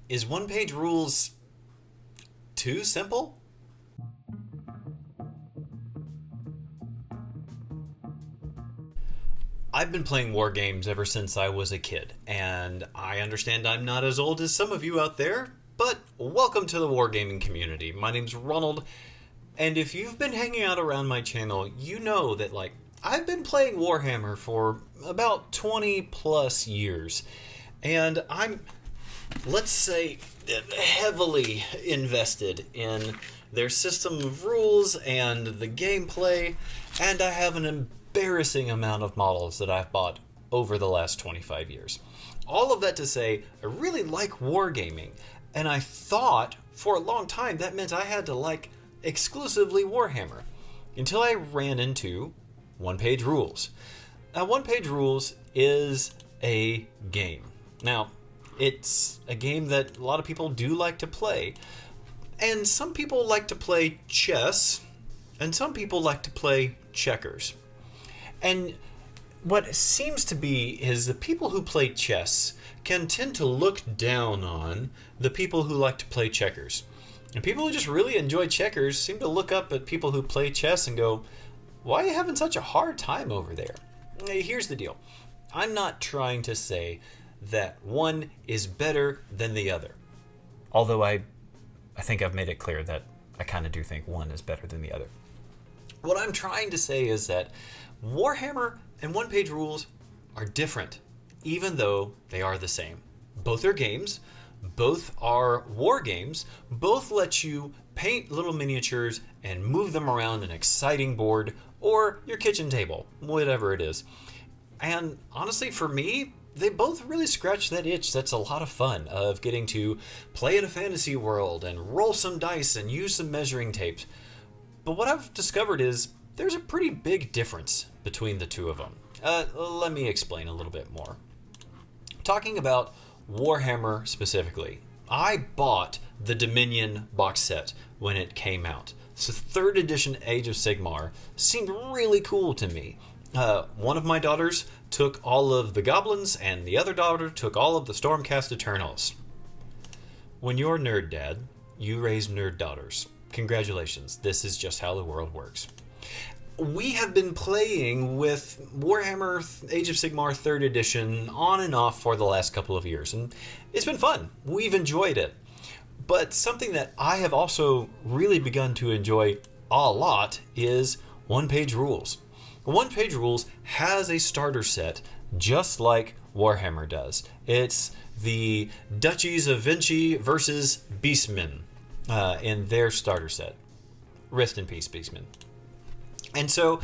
Is one-page rules too simple? I've been playing war games ever since I was a kid, and I understand I'm not as old as some of you out there, but welcome to the wargaming community. My name's Ronald, and if you've been hanging out around my channel, you know that, I've been playing Warhammer for about 20 plus years, and I'm, let's say, heavily invested in their system of rules and the gameplay, and I have an embarrassing amount of models that I've bought over the last 25 years. All of that to say, I really like wargaming, and I thought for a long time that meant I had to like exclusively Warhammer, until I ran into one-page rules. Now, one-page rules is a game. Now, it's a game that a lot of people do like to play, and some people like to play chess, and some people like to play checkers. And what seems to be is the people who play chess can tend to look down on the people who like to play checkers. And people who just really enjoy checkers seem to look up at people who play chess and go, why are you having such a hard time over there? Here's the deal. I'm not trying to say that one is better than the other. Although I think I've made it clear that I kind of do think one is better than the other. What I'm trying to say is that Warhammer and one-page rules are different, even though they are the same. Both are games, both are war games, both let you paint little miniatures and move them around an exciting board or your kitchen table, whatever it is. And honestly, for me, they both really scratch that itch that's a lot of fun, of getting to play in a fantasy world and roll some dice and use some measuring tapes. But what I've discovered is there's a pretty big difference between the two of them. Let me explain a little bit more. Talking about Warhammer specifically, I bought the Dominion box set when it came out. So 3rd edition Age of Sigmar seemed really cool to me. One of my daughters took all of the goblins, and the other daughter took all of the Stormcast Eternals. When you're nerd dad, you raise nerd daughters. Congratulations, this is just how the world works. We have been playing with Warhammer Age of Sigmar 3rd edition on and off for the last couple of years, and it's been fun. We've enjoyed it. But something that I have also really begun to enjoy a lot is one-page rules. One-page rules has a starter set just like Warhammer does. It's the Duchies of Vinci versus Beastmen in their starter set. Rest in peace, Beastmen. And so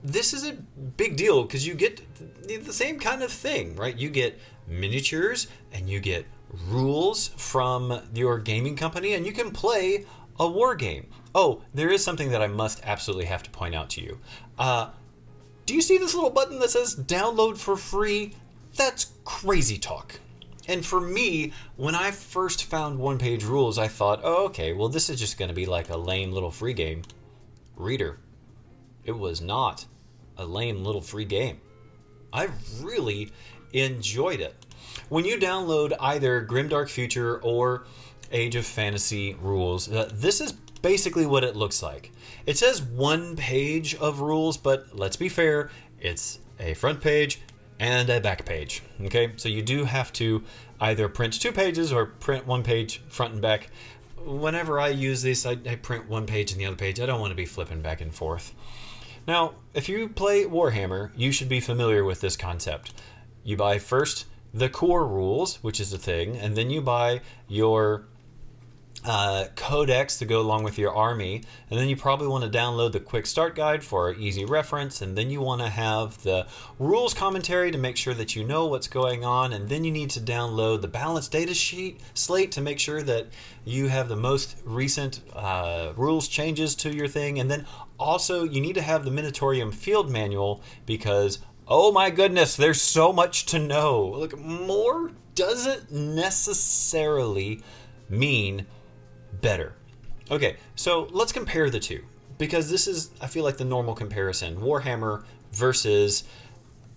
this is a big deal because you get the same kind of thing, right? You get miniatures and you get rules from your gaming company, and you can play a war game. Oh, there is something that I must absolutely have to point out to you. Do you see this little button that says download for free? That's crazy talk. And for me, when I first found one-page rules, I thought, oh, okay, well, this is just going to be like a lame little free game. Reader, it was not a lame little free game. I really enjoyed it. When you download either Grimdark Future or Age of Fantasy rules, this is basically what it looks like. It says 1 page of rules, but let's be fair, it's a front page and a back page. Okay, so you do have to either print 2 pages or print 1 page front and back. Whenever I use this, I print 1 page and the other page. I don't want to be flipping back and forth. Now, if you play Warhammer, you should be familiar with this concept. You buy first the core rules, which is a thing, and then you buy your codex to go along with your army, and then you probably want to download the quick start guide for easy reference, and then you want to have the rules commentary to make sure that you know what's going on, and then you need to download the balanced data sheet slate to make sure that you have the most recent rules changes to your thing, and then also you need to have the Minotaurium field manual because, oh my goodness, there's so much to know. Look, more doesn't necessarily mean better. Okay, so let's compare the two, because this is, I feel like, the normal comparison. Warhammer versus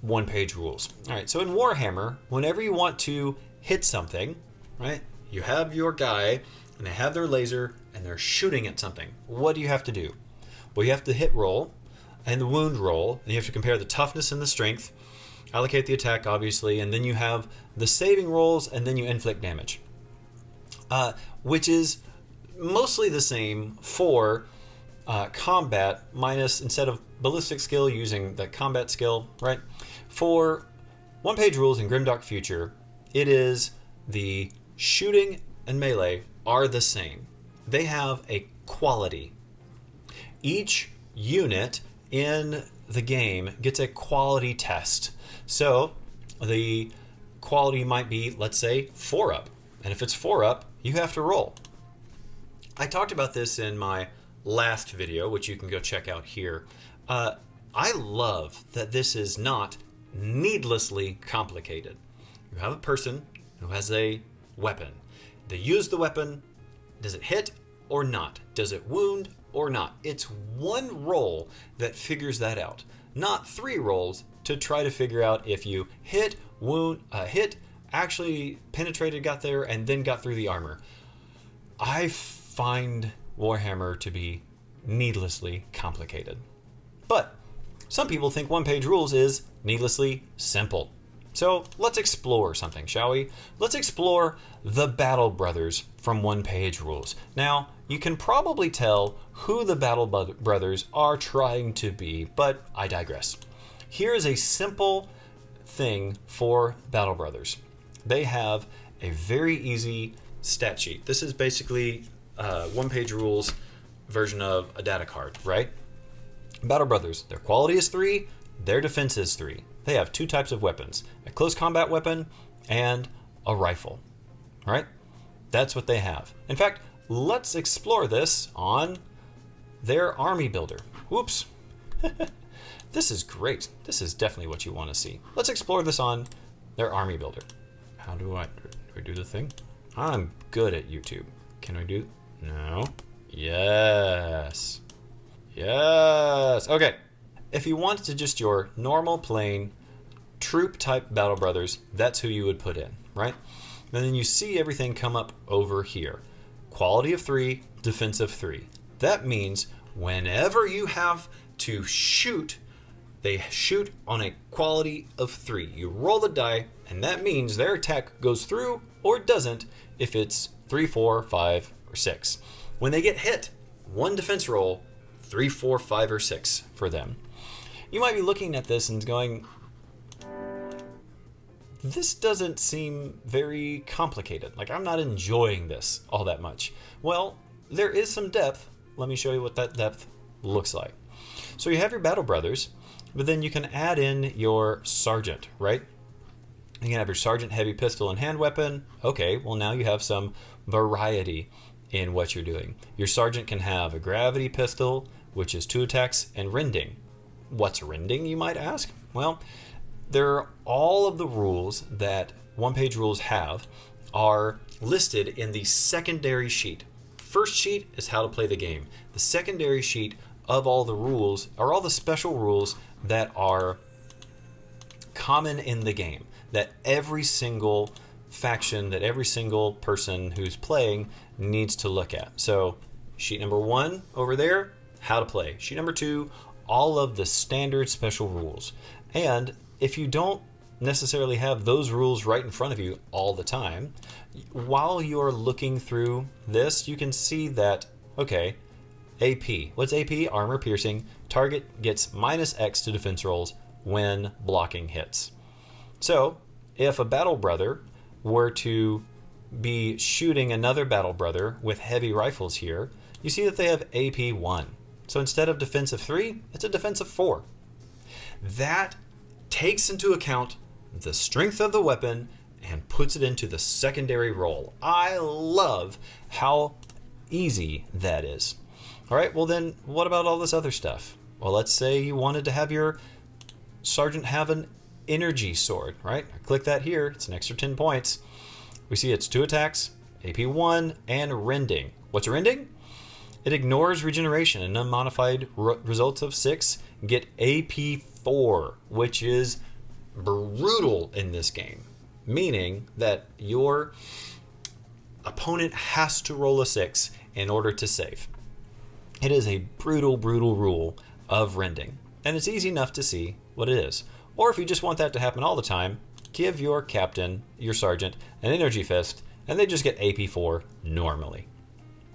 one-page rules. All right, so in Warhammer, whenever you want to hit something, right, you have your guy, and they have their laser, and they're shooting at something. What do you have to do? Well, you have to hit roll, and the wound roll, and you have to compare the toughness and the strength, allocate the attack, obviously, and then you have the saving rolls, and then you inflict damage. Which is mostly the same for combat, minus, instead of ballistic skill, using the combat skill, right? For one-page rules in Grimdark Future, it is the shooting and melee are the same. They have a quality. Each unit in the game gets a quality test. So the quality might be, let's say, 4 up. And if it's 4 up, you have to roll. I talked about this in my last video, which you can go check out here. I love that this is not needlessly complicated. You have a person who has a weapon. They use the weapon. Does it hit or not? Does it wound or not? It's one roll that figures that out, not 3 rolls to try to figure out if you hit, wound, hit, actually penetrated, got there, and then got through the armor. I find Warhammer to be needlessly complicated. But some people think one-page rules is needlessly simple. So let's explore something, shall we? Let's explore the Battle Brothers from one-page rules. Now, you can probably tell who the Battle Brothers are trying to be, but I digress. Here is a simple thing for Battle Brothers. They have a very easy stat sheet. This is basically one-page rules version of a data card, right? Battle Brothers, their quality is 3, their defense is 3. They have 2 types of weapons, a close combat weapon and a rifle, right? That's what they have. In fact, let's explore this on their army builder. Whoops. This is great. This is definitely what you want to see. Let's explore this on their army builder. How do I do the thing? I'm good at YouTube. Can I do? No. Yes. Yes. Okay. If you wanted to just your normal, plain, troop type Battle Brothers, that's who you would put in, right? And then you see everything come up over here. Quality of 3, defense of 3. That means whenever you have to shoot, they shoot on a quality of 3. You roll the die, and that means their attack goes through or doesn't if it's 3, 4, 5, or 6. When they get hit, 1 defense roll, 3, 4, 5, or 6 for them. You might be looking at this and going, this doesn't seem very complicated. Like, I'm not enjoying this all that much. Well, there is some depth. Let me show you what that depth looks like. So you have your Battle Brothers, but then you can add in your Sergeant, right? You can have your Sergeant heavy pistol and hand weapon. Okay, well now you have some variety in what you're doing. Your Sergeant can have a gravity pistol, which is 2 attacks, and rending. What's rending, you might ask? Well, all of the rules that one-page rules have are listed in the secondary sheet. First sheet is how to play the game. The secondary sheet of all the rules are all the special rules that are common in the game, that every single faction, that every single person who's playing needs to look at. So sheet number 1 over there, how to play. Sheet number 2, all of the standard special rules. And if you don't necessarily have those rules right in front of you all the time, while you're looking through this, you can see that, okay, AP. What's AP? Armor piercing. Target gets -X to defense rolls when blocking hits. So if a Battle Brother were to be shooting another Battle Brother with heavy rifles here, you see that they have AP 1. So instead of defense of 3, it's a defense of 4. That takes into account the strength of the weapon and puts it into the secondary roll. I love how easy that is. All right, well then, what about all this other stuff? Well, let's say you wanted to have your Sergeant have an energy sword, right? I click that here, it's an extra 10 points. We see it's 2 attacks, AP 1, and rending. What's rending? It ignores regeneration, and unmodified results of 6 get AP 4, which is brutal in this game. Meaning that your opponent has to roll a 6 in order to save. It is a brutal, brutal rule of rending, and it's easy enough to see what it is. Or if you just want that to happen all the time, give your captain, your sergeant, an energy fist, and they just get AP4 normally.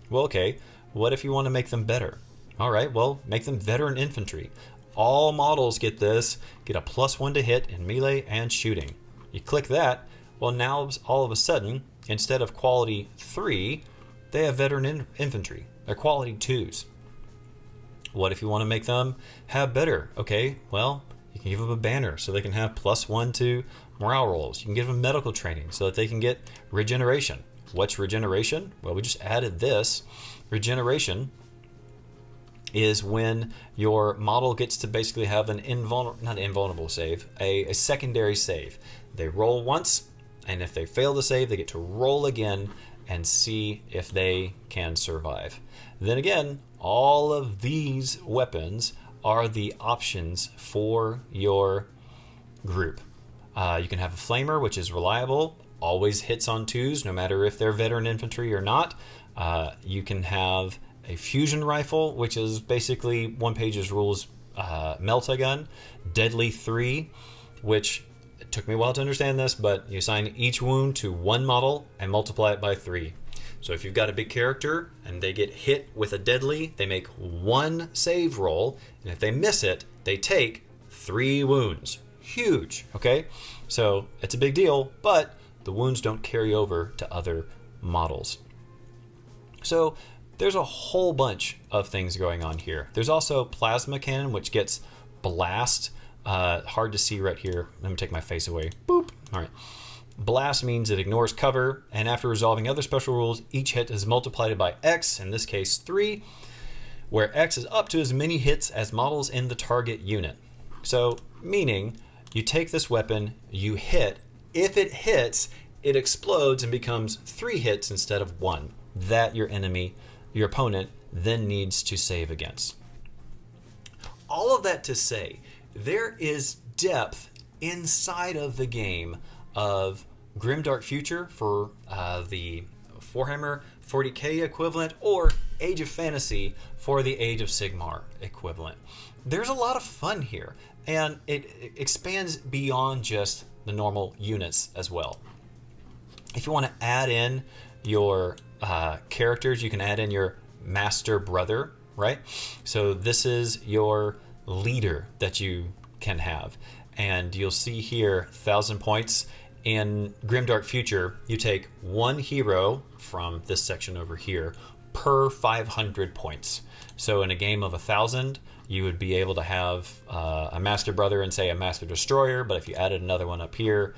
Well, okay, what if you want to make them better? All right, well, make them veteran infantry. All models get this, get a +1 to hit in melee and shooting. You click that, well, now all of a sudden, instead of quality 3, they have veteran infantry. They're quality 2s. What if you want to make them have better? Okay, well, you can give them a banner so they can have +1 to morale rolls. You can give them medical training so that they can get regeneration. What's regeneration? Well, we just added this. Regeneration is when your model gets to basically have an invulnerable save, a secondary save. They roll once, and if they fail to save, they get to roll again and see if they can survive. Then again, all of these weapons are the options for your group. You can have a flamer, which is reliable, always hits on 2s, no matter if they're veteran infantry or not. You can have a fusion rifle, which is basically One Page's rules Melta gun, deadly 3, which it took me a while to understand this, but you assign each wound to one model and multiply it by 3. So if you've got a big character and they get hit with a deadly, they make 1 save roll, and if they miss it, they take 3 wounds. Huge, okay? So it's a big deal, but the wounds don't carry over to other models. So there's a whole bunch of things going on here. There's also plasma cannon, which gets blast. Hard to see right here. Let me take my face away. Boop. All right. Blast means it ignores cover, and after resolving other special rules, each hit is multiplied by X, in this case 3, where X is up to as many hits as models in the target unit. So, meaning, you take this weapon, you hit. If it hits, it explodes and becomes 3 hits instead of 1. That your opponent, then needs to save against. All of that to say, there is depth inside of the game of Grimdark Future for the Warhammer 40k equivalent, or Age of Fantasy for the Age of Sigmar equivalent. There's a lot of fun here, and it expands beyond just the normal units as well. If you want to add in your characters, you can add in your master brother, right? So this is your leader that you can have, and you'll see here 1,000 points. In Grimdark Future, you take 1 hero from this section over here per 500 points. So in a game of 1,000, you would be able to have a master brother and say a master destroyer, but if you added another one up here,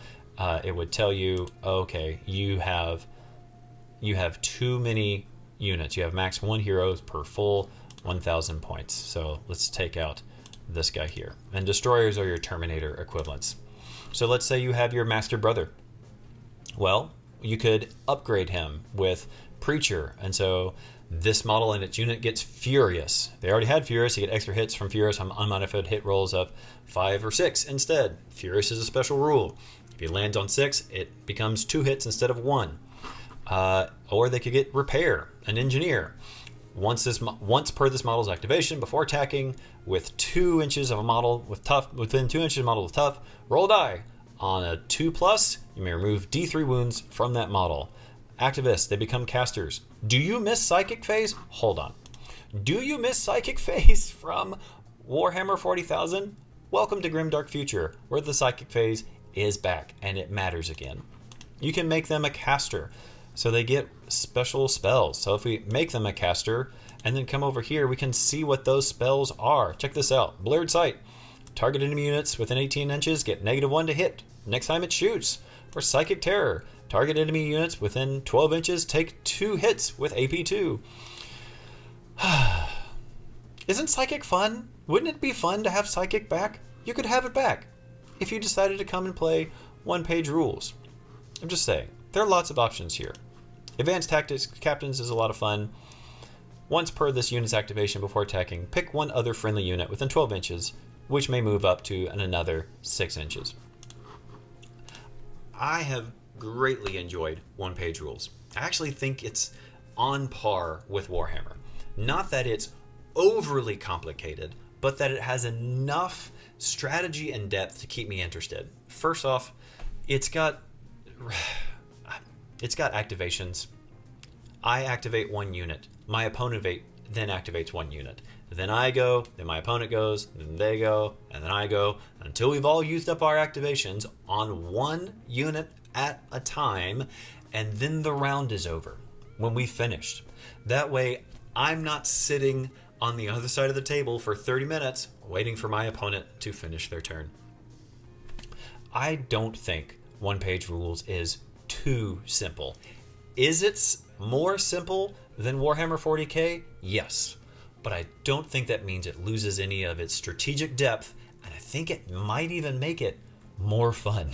it would tell you, okay, you have too many units. You have max 1 hero per full 1,000 points. So let's take out this guy here. And destroyers are your Terminator equivalents. So let's say you have your master brother. Well, you could upgrade him with Preacher, and so this model and its unit gets Furious. They already had Furious, you get extra hits from Furious on unmodified hit rolls of 5 or 6 instead. Furious is a special rule. If you land on 6, it becomes 2 hits instead of 1. Or they could get Repair, an Engineer. Once per this model's activation, before attacking with 2 inches of a model with tough, within 2 inches of a model with tough, roll a die. On a 2+, you may remove D3 wounds from that model. Activists, they become casters. Do you miss Psychic Phase? Hold on. Do you miss Psychic Phase from Warhammer 40,000? Welcome to Grimdark Future, where the Psychic Phase is back, and it matters again. You can make them a caster, so they get special spells. So if we make them a caster, and then come over here, we can see what those spells are. Check this out. Blurred Sight. Target enemy units within 18 inches get -1 to hit next time it shoots. Or Psychic Terror. Target enemy units within 12 inches take 2 hits with AP2. Isn't Psychic fun? Wouldn't it be fun to have Psychic back? You could have it back if you decided to come and play one-page rules. I'm just saying, there are lots of options here. Advanced Tactics Captains is a lot of fun. Once per this unit's activation before attacking, pick 1 other friendly unit within 12 inches, which may move up to another 6 inches. I have greatly enjoyed one-page rules, I actually think it's on par with Warhammer. Not that it's overly complicated, but that it has enough strategy and depth to keep me interested. First off, it's got activations. I activate one unit. My opponent then activates one unit. Then I go, then my opponent goes, then they go, and then I go, until we've all used up our activations on one unit at a time, and then the round is over when we've finished. That way, I'm not sitting on the other side of the table for 30 minutes waiting for my opponent to finish their turn. I don't think one-page rules is too simple. Is it more simple than Warhammer 40k? Yes. But I don't think that means it loses any of its strategic depth, and I think it might even make it more fun.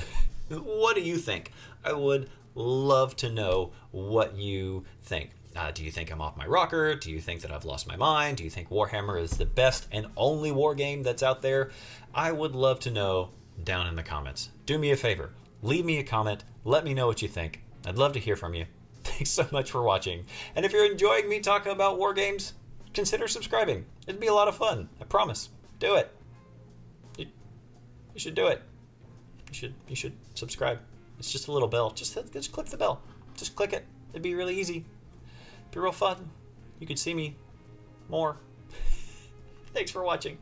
What do you think? I would love to know what you think. Do you think I'm off my rocker? Do you think that I've lost my mind? Do you think Warhammer is the best and only war game that's out there? I would love to know down in the comments. Do me a favor. Leave me a comment. Let me know what you think. I'd love to hear from you. Thanks so much for watching. And if you're enjoying me talking about war games, consider subscribing. It'd be a lot of fun. I promise. Do it. You should do it. You should subscribe. It's just a little bell. Just click the bell. Just click it. It'd be really easy. It'd be real fun. You could see me more. Thanks for watching.